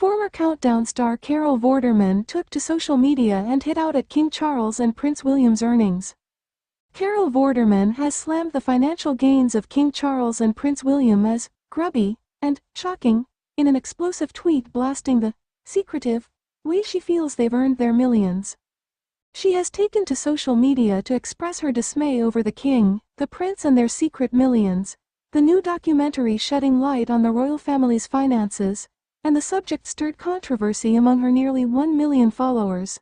Former Countdown star Carol Vorderman took to social media and hit out at King Charles and Prince William's earnings. Carol Vorderman has slammed the financial gains of King Charles and Prince William as grubby and shocking in an explosive tweet blasting the secretive way she feels they've earned their millions. She has taken to social media to express her dismay over the king, the prince and their secret millions, the new documentary shedding light on the royal family's finances, and the subject stirred controversy among her nearly 1 million followers.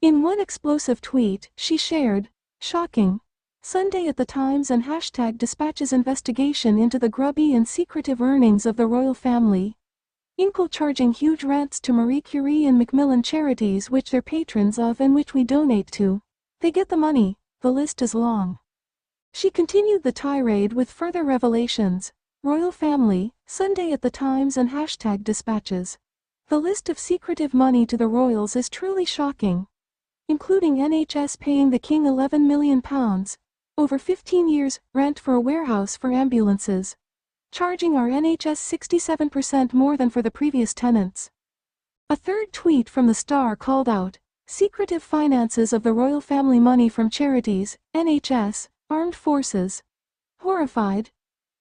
In one explosive tweet, she shared, "Shocking. Sunday at the Times and #dispatches investigation into the grubby and secretive earnings of the royal family. Inkle charging huge rents to Marie Curie and Macmillan charities which they're patrons of and which we donate to. They get the money, the list is long." She continued the tirade with further revelations. Royal family, Sunday at the Times and #dispatches. The list of secretive money to the royals is truly shocking, including NHS paying the king £11 million, over 15 years, rent for a warehouse for ambulances, charging our NHS 67% more than for the previous tenants. A third tweet from the star called out, "Secretive finances of the royal family, money from charities, NHS, armed forces. Horrified.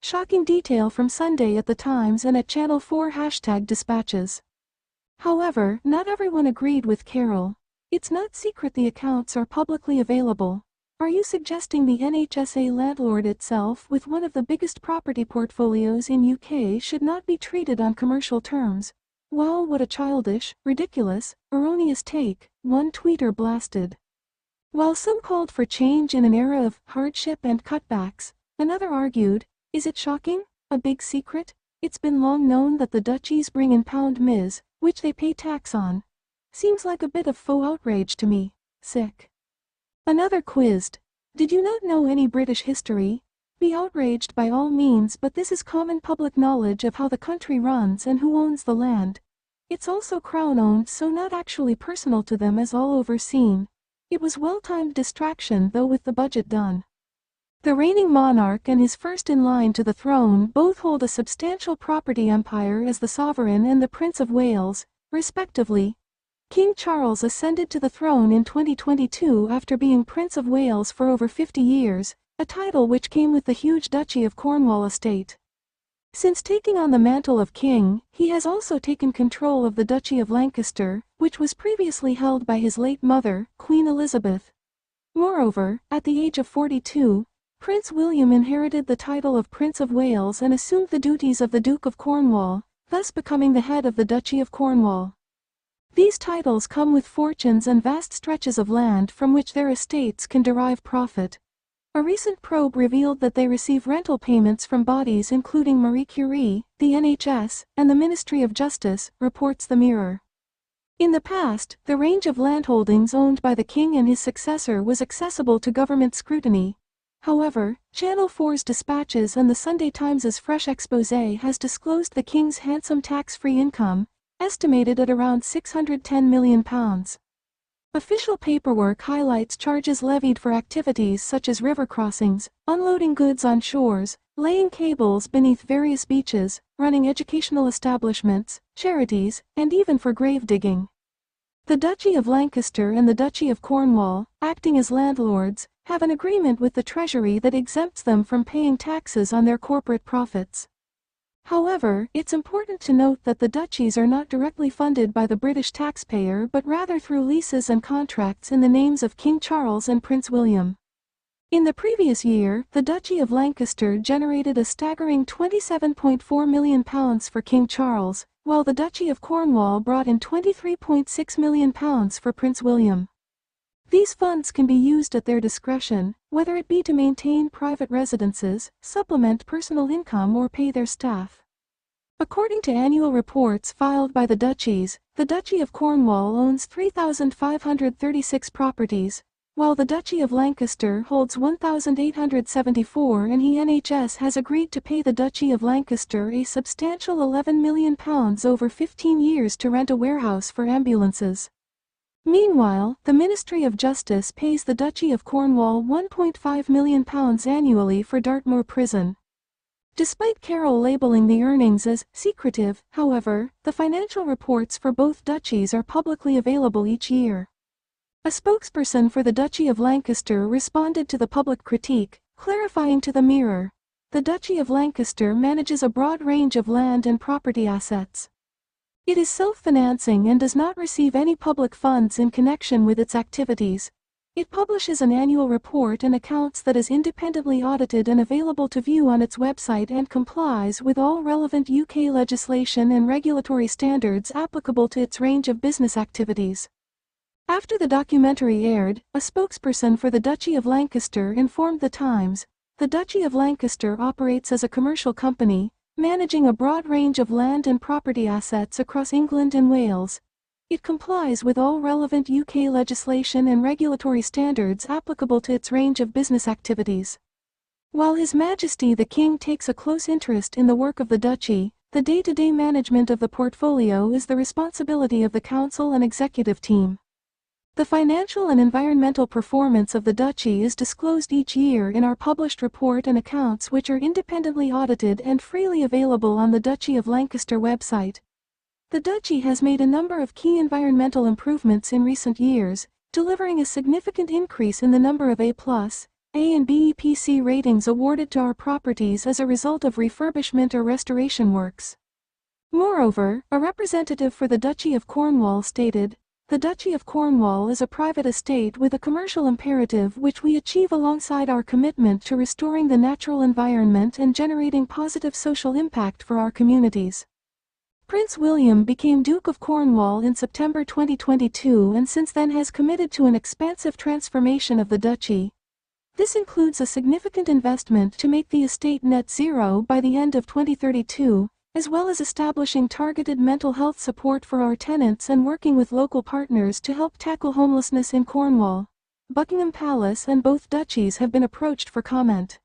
Shocking detail from Sunday at the Times and at Channel 4 #dispatches." However, not everyone agreed with Carol. "It's not secret, the accounts are publicly available. Are you suggesting the NHS landlord itself with one of the biggest property portfolios in UK should not be treated on commercial terms? Wow, what a childish, ridiculous, erroneous take," one tweeter blasted. While some called for change in an era of hardship and cutbacks, another argued, "Is it shocking? A big secret? It's been long known that the duchies bring in pound mis, which they pay tax on. Seems like a bit of faux outrage to me. Sick." Another quizzed, "Did you not know any British history? Be outraged by all means, but this is common public knowledge of how the country runs and who owns the land. It's also crown-owned, so not actually personal to them as all overseen. It was well-timed distraction though with the budget done." The reigning monarch and his first in line to the throne both hold a substantial property empire as the sovereign and the Prince of Wales, respectively. King Charles ascended to the throne in 2022 after being Prince of Wales for over 50 years, a title which came with the huge Duchy of Cornwall estate. Since taking on the mantle of king, he has also taken control of the Duchy of Lancaster, which was previously held by his late mother, Queen Elizabeth. Moreover, at the age of 42, Prince William inherited the title of Prince of Wales and assumed the duties of the Duke of Cornwall, thus becoming the head of the Duchy of Cornwall. These titles come with fortunes and vast stretches of land from which their estates can derive profit. A recent probe revealed that they receive rental payments from bodies including Marie Curie, the NHS, and the Ministry of Justice, reports the Mirror. In the past, the range of landholdings owned by the king and his successor was accessible to government scrutiny. However, Channel 4's dispatches and the Sunday Times' fresh exposé has disclosed the king's handsome tax-free income, estimated at around £610 million. Official paperwork highlights charges levied for activities such as river crossings, unloading goods on shores, laying cables beneath various beaches, running educational establishments, charities, and even for grave digging. The Duchy of Lancaster and the Duchy of Cornwall, acting as landlords, have an agreement with the Treasury that exempts them from paying taxes on their corporate profits. However, it's important to note that the duchies are not directly funded by the British taxpayer but rather through leases and contracts in the names of King Charles and Prince William. In the previous year, the Duchy of Lancaster generated a staggering £27.4 million for King Charles, while the Duchy of Cornwall brought in £23.6 million for Prince William. These funds can be used at their discretion, whether it be to maintain private residences, supplement personal income or pay their staff. According to annual reports filed by the duchies, the Duchy of Cornwall owns 3,536 properties, while the Duchy of Lancaster holds 1,874 and the NHS has agreed to pay the Duchy of Lancaster a substantial £11 million over 15 years to rent a warehouse for ambulances. Meanwhile, the Ministry of Justice pays the Duchy of Cornwall £1.5 million annually for Dartmoor Prison. Despite Carol labeling the earnings as secretive, however, the financial reports for both duchies are publicly available each year. A spokesperson for the Duchy of Lancaster responded to the public critique, clarifying to the Mirror, "The Duchy of Lancaster manages a broad range of land and property assets. It is self-financing and does not receive any public funds in connection with its activities. It publishes an annual report and accounts that is independently audited and available to view on its website and complies with all relevant UK legislation and regulatory standards applicable to its range of business activities." After the documentary aired, a spokesperson for the Duchy of Lancaster informed The Times, "The Duchy of Lancaster operates as a commercial company, managing a broad range of land and property assets across England and Wales. It complies with all relevant UK legislation and regulatory standards applicable to its range of business activities." While His Majesty the King takes a close interest in the work of the Duchy, the day-to-day management of the portfolio is the responsibility of the Council and Executive team. The financial and environmental performance of the Duchy is disclosed each year in our published report and accounts, which are independently audited and freely available on the Duchy of Lancaster website. The Duchy has made a number of key environmental improvements in recent years, delivering a significant increase in the number of A+, A and B EPC ratings awarded to our properties as a result of refurbishment or restoration works. Moreover, a representative for the Duchy of Cornwall stated, "The Duchy of Cornwall is a private estate with a commercial imperative which we achieve alongside our commitment to restoring the natural environment and generating positive social impact for our communities." Prince William became Duke of Cornwall in September 2022 and since then has committed to an expansive transformation of the Duchy. This includes a significant investment to make the estate net zero by the end of 2032, as well as establishing targeted mental health support for our tenants and working with local partners to help tackle homelessness in Cornwall. Buckingham Palace and both duchies have been approached for comment.